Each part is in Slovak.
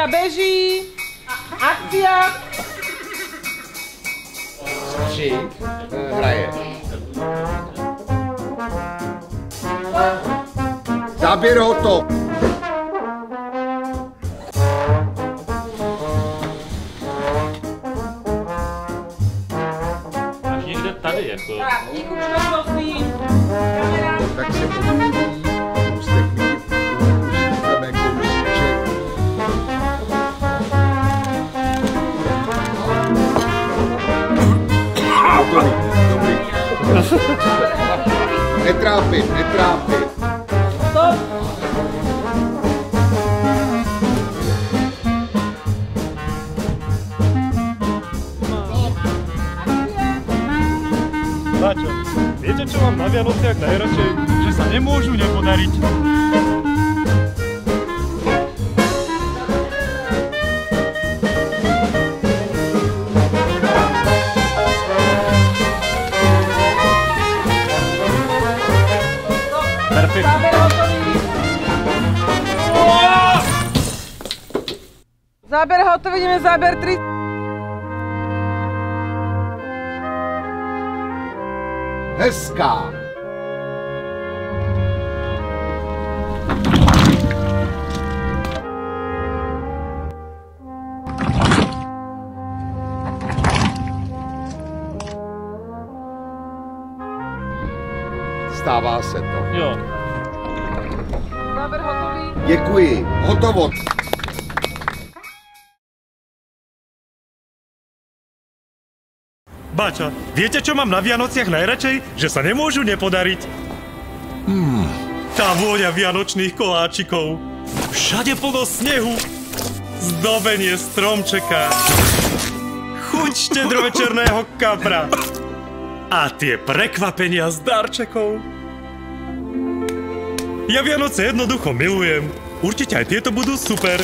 Kamera beží. Akcia. Skřík hraješ. Záběr hotov. Až někde tady jako. Tak, díku prosím. Kamera. Tak se podívej. Pustíte kousíček. Dobrý, dobrý. Netrápit, netrápit. Stop. Bačo, viete čo mám na Vianociach najradšej? Že sa nemôžu nepodariť. Perfekt. Záber hotový. Záber hotový, ideme záber 3. Hezká. Stává se to. Jo. Záber hotový. Děkuji. Hotovo. Bača, viete čo mám na Vianociach najradšej? Že sa nemôžu nepodariť. Tá vôňa vianočných koláčikov. Všade plno snehu. Zdobenie stromčeka. Chuť štedrovečerného kapra. A tie prekvapenia z darčekov. Ja Vianoce jednoducho milujem. Určite aj tieto budú super.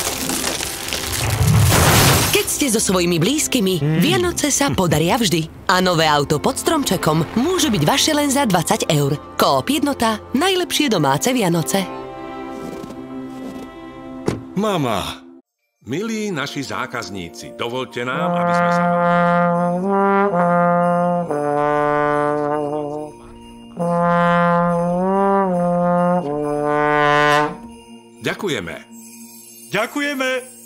Keď ste so svojimi blízkymi, Vianoce sa podaria vždy. A nové auto pod stromčekom môže byť vaše len za 20 eur. Coop Jednota, najlepšie domáce Vianoce. Mama, milí naši zákazníci, dovoľte nám, aby sme sa... Ďakujeme. Ďakujeme.